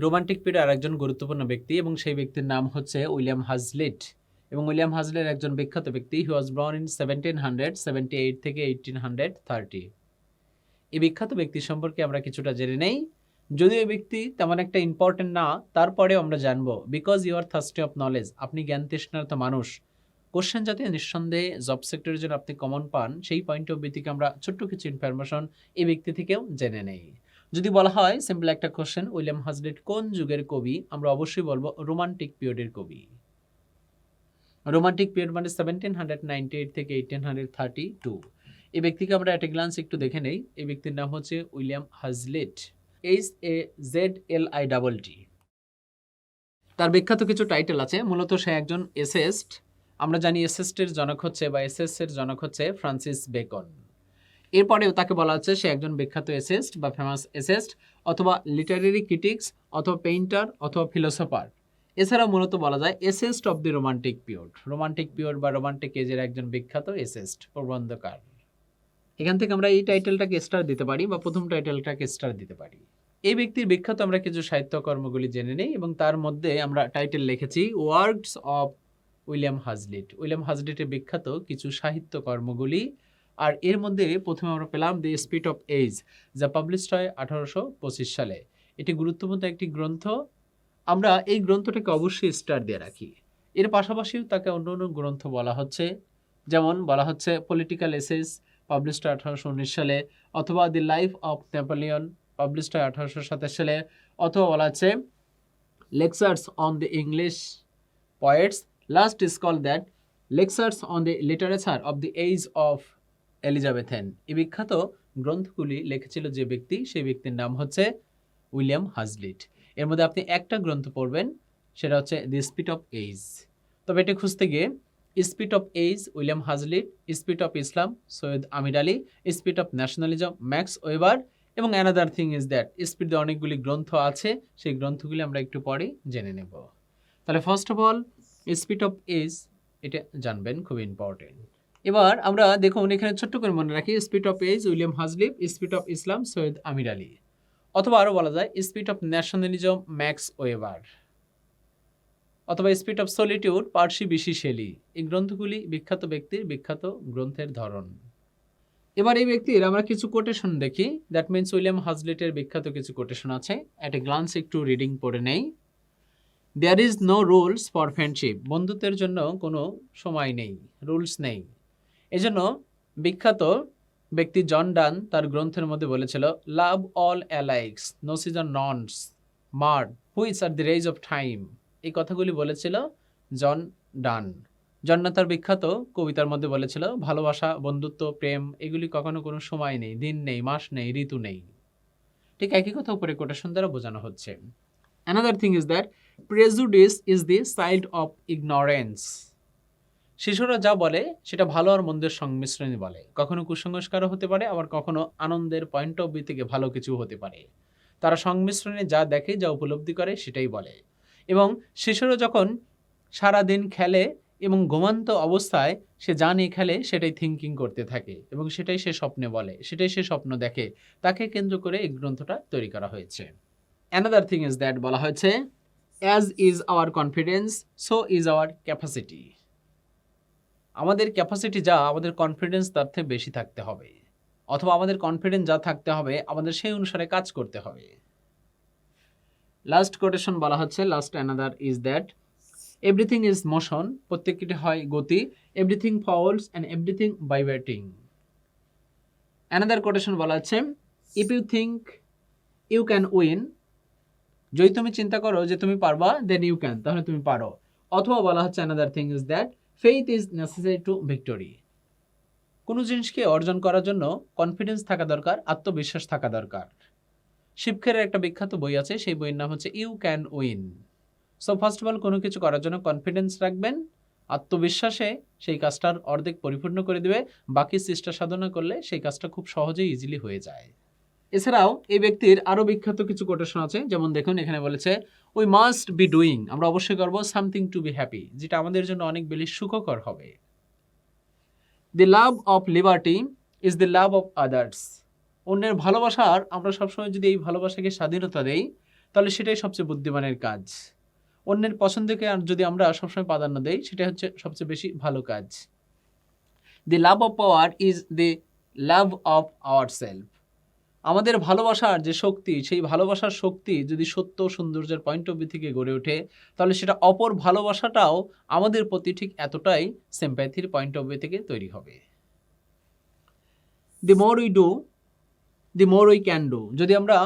Romantic পিরিয়ডের আরেকজন গুরুত্বপূর্ণ ব্যক্তি এবং সেই ব্যক্তির নাম হচ্ছে উইলিয়াম হাজলিট এবং উইলিয়াম হাজলিট একজন বিখ্যাত ব্যক্তি। হি ওয়াজ বর্ন ইন 1778 থেকে 1830। এই বিখ্যাত ব্যক্তি সম্পর্কে আমরা কিছুটা জেনে নেই, যদিও এই ব্যক্তি তেমন একটা ইম্পর্টেন্ট না, তারপরেও আমরা জানবো because you are thirsty of knowledge. আপনি জ্ঞান তৃষ্ণার্ত মানুষ, কোশ্চেন যাতে নিঃসন্দেহে জব সেক্টরের জন্য আপনি কমন পান, সেই পয়েন্ট অফ ভিউ থেকে আমরা ছোট্ট কিছু ইনফরমেশন এই ব্যক্তি থেকেও জেনে নেই। যদি বলা হয় সিম্পল একটা কোশ্চেন, উইলিয়াম হাজলিট কোন যুগের কবি, আমরা অবশ্যই বলবো রোমান্টিক পিরিয়ডের কবি। রোমান্টিক পিরিয়ড মানে 1798 থেকে 1832। এই ব্যক্তিকে আমরা এট এ গ্লান্স একটু দেখে নেই। এই ব্যক্তির নাম হচ্ছে উইলিয়াম হাজলিট, HAZLITT। তার বিখ্যাত কিছু টাইটেল আছে। মূলত সে একজন এসেস্ট। আমরা জানি এসেস্টের জনক হচ্ছে বা এসেসের জনক হচ্ছে ফ্রান্সিস বেকন। এরপরেও তাকে বলা হচ্ছে সে একজন বিখ্যাত এসেস্ট বা ফেমাস এসেস্ট, অথবা লিটারেরি ক্রিটিক্স, অথবা পেইন্টার, অথবা ফিলোসফার। এছাড়াও মূলত বলা যায় essayist of the romantic period. Romantic period বা রোমান্টিক এজের একজন বিখ্যাত এসেস্ট, প্রবন্ধকার। এখান থেকে আমরা এই টাইটেলটাকে স্টার দিতে পারি বা প্রথম টাইটেলটাকে স্টার দিতে পারি। এই ব্যক্তির বিখ্যাত আমরা কিছু সাহিত্যকর্মগুলি জেনে নেই এবং তার মধ্যে আমরা টাইটেল লিখেছি ওয়ার্কস অফ উইলিয়াম হাজলিট। উইলিয়াম হাজলিটের বিখ্যাত কিছু সাহিত্যকর্মগুলি। আর এর মধ্যে প্রথমে আমরা পেলাম দি স্পিরিট অফ এজ, যা পাবলিশড হয় 1825 সালে। এটি গুরুত্বপূর্ণ একটি গ্রন্থ। আমরা এই গ্রন্থটাকে অবশ্যই স্টার দিয়ে রাখি। এর পাশাপাশিও তাকে অন্য অন্য গ্রন্থ বলা হচ্ছে, যেমন বলা হচ্ছে পলিটিক্যাল এসেস, পাবলিশড হয় 1819 সালে, অথবা the life of Napoleon, published হয় 1827 সালে, অথবা বলা হচ্ছে lectures on the English poets, last is call that lectures on the literature of the age of Elizabethan. এই বিখ্যাত গ্রন্থগুলি লিখেছিল যে ব্যক্তি, সেই ব্যক্তির নাম হচ্ছে উইলিয়াম হাজলিট। এর মধ্যে আপনি একটা গ্রন্থ পড়বেন, সেটা হচ্ছে দি স্পিরিট অফ এজ। তবে এটা খুঁজতে গিয়ে spirit of age William Hazlitt, spirit of Islam Syed Ameer Ali, spirit of nationalism Max Weber, এবং another thing is that spirit অনেকগুলি গ্রন্থ আছে, সেই গ্রন্থগুলি আমরা একটু পরে জেনে নেব। তাহলে first of all spirit of age, এটা জানবেন, খুব ইম্পর্টেন্ট। এবার আমরা দেখুন এখানে ছোট্ট করে মনে রাখি spirit of age William Hazlitt, spirit of Islam Syed Ameer Ali, অথবা আরও বলা যায় spirit of nationalism Max Weber, অথবা spirit of solitude Percy Bysshe Shelley. এই গ্রন্থগুলি বিখ্যাত ব্যক্তির বিখ্যাত গ্রন্থের ধরন। এবার এই ব্যক্তির আমরা কিছু কোটেশন দেখি। দ্যাট মিনস উইলিয়াম হাজলিটের বিখ্যাত কিছু কোটেশন আছে, এট এ গ্লান্স একটু রিডিং পড়ে নেই। There is no rules for friendship, বন্ধুত্বের জন্য কোনো সময় নেই, রুলস নেই। এজন্য বিখ্যাত ব্যক্তি জন ডান তার গ্রন্থের মধ্যে বলেছিল love all alike, no season knows nor which are the rags of time. এই কথাগুলি বলেছিল জন ডান। জন ডান তার বিখ্যাত কবিতার মধ্যে বলেছিল ভালোবাসা, বন্ধুত্ব, প্রেম এগুলি কখনো কোনো সময় নেই, দিন নেই, মাস নেই, ঋতু নেই। ঠিক একই কথা উপরে কোটেশন দ্বারা বোঝানো হচ্ছে। Another thing is that prejudice is the child of ignorance. শিশুরা যা বলে সেটা ভালো আর মন্দের সংমিশ্রণই বলে, কখনো কুসংস্কারও হতে পারে, আবার কখনো আনন্দের পয়েন্ট অফ ভিউ থেকে ভালো কিছু হতে পারে। তারা সংমিশ্রণে যা দেখে, যা উপলব্ধি করে সেটাই বলে। এবং শিশুরা যখন সারাদিন খেলে এবং ঘুমান্ত অবস্থায় সে যা নিয়ে খেলে সেটাই থিঙ্কিং করতে থাকে এবং সেটাই সে স্বপ্নে বলে, সেটাই সে স্বপ্ন দেখে। তাকে কেন্দ্র করে এই গ্রন্থটা তৈরি করা হয়েছে। অ্যানাদার থিং ইজ দ্যাট বলা হয়েছে as is our confidence so is our capacity. আমাদের ক্যাপাসিটি যা, আমাদের কনফিডেন্স তার থেকে বেশি থাকতে হবে, অথবা আমাদের কনফিডেন্স যা থাকতে হবে আমাদের সেই অনুসারে কাজ করতে হবে। লাস্ট কোটেশন বলা হচ্ছে, last another is that everything is motion, প্রত্যেকটি হয় গতি, everything falls and everything vibrating. Another quotation বলা হচ্ছে if you think you can win, যদি তুমি চিন্তা করো যে তুমি পারবা, দেন ইউ ক্যান, তাহলে তুমি পারো। অথবা বলা হচ্ছে another thing is that faith is necessary to victory. কোনো জিনিসকে অর্জন করার জন্য কনফিডেন্স থাকা দরকার, আত্মবিশ্বাস থাকা দরকার। শিবখেরের একটা বিখ্যাত বই আছে, সেই বইয়ের নাম হচ্ছে you can win. So first of all কোনো কিছু করার জন্য কনফিডেন্স রাখবেন, আত্মবিশ্বাসে সেই কাজটার অর্ধেক পরিপূর্ণ করে দেবে, বাকি চেষ্টা সাধনা করলে সেই কাজটা খুব সহজেই ইজিলি হয়ে যায়। এছাড়াও এই ব্যক্তির আরও বিখ্যাত কিছু কোটেশন আছে, যেমন দেখুন এখানে বলেছে উই মাস্ট বি ডুইং, আমরা অবশ্যই করবো সামথিং টু বি হ্যাপি, যেটা আমাদের জন্য অনেক বেশি সুখকর হবে। The love of liberty is the love of others, অন্যের ভালোবাসার আমরা সবসময় যদি এই ভালোবাসাকে স্বাধীনতা দেই, তাহলে সেটাই সবচেয়ে বুদ্ধিমানের কাজ। অন্যের পছন্দকে আর যদি আমরা সবসময় প্রাধান্য দেই, সেটা হচ্ছে সবচেয়ে বেশি ভালো কাজ। The love of power is the love of our self. আমাদের ভালোবাসার যে শক্তি, সেই ভালোবাসার শক্তি যদি সত্য সৌন্দর্যের পয়েন্ট অফ ভিউ থেকে গড়ে ওঠে, তাহলে সেটা অপর ভালোবাসাটাও আমাদের প্রতি ঠিক এতটাই সিম্প্যাথির পয়েন্ট অফ ভিউ থেকে তৈরি হবে। The more we do, the more we can do. যদি আমরা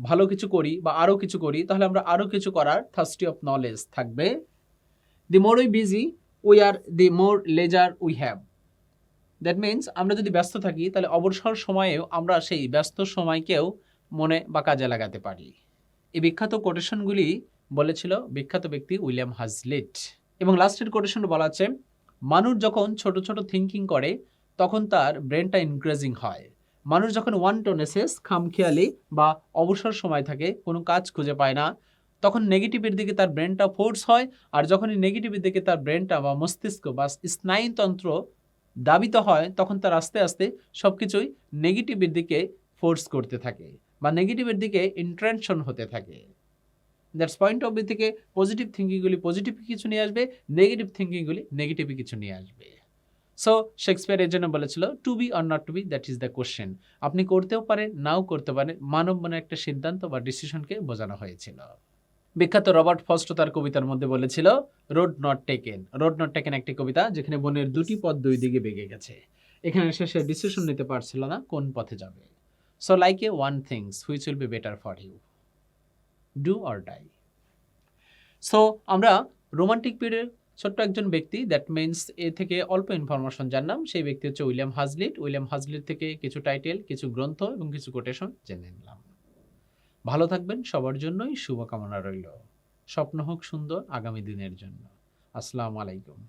ভালো কিছু করি বা আরও কিছু করি, তাহলে আমরা আরও কিছু করার থার্স্টি অফ নলেজ থাকবে। The more we busy we are, the more leisure we have. That means আমরা যদি ব্যস্ত থাকি, তাহলে অবসর সময়েও আমরা সেই ব্যস্ত সময়কেও মনে বা কাজে লাগাতে পারি। এই বিখ্যাত কোটেশনগুলি বলেছিল বিখ্যাত ব্যক্তি উইলিয়াম হাজলিট। এবং লাস্টের কোটেশন বলা আছে, মানুষ যখন ছোট ছোট থিঙ্কিং করে তখন তার ব্রেনটা ইনক্রিজিং হয়। মানুষ যখন ওয়ান্টনেসেস, খামখেয়ালি বা অবসর সময় থাকে, কোনো কাজ খুঁজে পায় না, তখন নেগেটিভের দিকে তার ব্রেনটা ফোর্স হয়। আর যখন এই নেগেটিভের দিকে তার ব্রেনটা বা মস্তিষ্ক বা স্নায়ুতন্ত্র দাবিত হয়, তখন তার আস্তে আস্তে সব কিছুই নেগেটিভের দিকে ফোর্স করতে থাকে বা নেগেটিভের দিকে ইন্ট্রেনশন হতে থাকে। দ্যাটস পয়েন্ট অফ ভিউ থেকে পজিটিভ থিঙ্কিংগুলি পজিটিভ কিছু নিয়ে আসবে, নেগেটিভ থিঙ্কিংগুলি নেগেটিভ কিছু নিয়ে আসবে। সো শেক্সপিয়ার এর জন্য বলেছিল, to be or not to be, that is the question. আপনি করতেও পারেন, নাও করতে পারেন, মানব মনের একটা সিদ্ধান্ত বা ডিসিশনকে বোঝানো হয়েছিল। বিখ্যাত রবার্ট ফ্রস্ট তার কবিতার মধ্যে বলেছিল, road not taken. Road not taken একটি কবিতা যেখানে বনের দুটি পথ দুই দিকে বেঁকে গেছে। এখানে শেষে ডিসিশন নিতে পারছিল না কোন পথে যাবে। So like a one things which will be better for you, do or die. So আমরা রোমান্টিক পিরিয়ডের ছোট্ট একজন ব্যক্তি, দ্যাট মিনস এ থেকে অল্প ইনফরমেশন জানলাম। সেই ব্যক্তি হচ্ছে উইলিয়াম হাজলিট। উইলিয়াম হাজলিট থেকে কিছু টাইটেল, কিছু গ্রন্থ এবং কিছু কোটেশন জেনে নিলাম। ভালো থাকবেন, সবার জন্যই শুভকামনা রইল। স্বপ্ন হোক সুন্দর আগামী দিনের জন্য। আসসালামু আলাইকুম।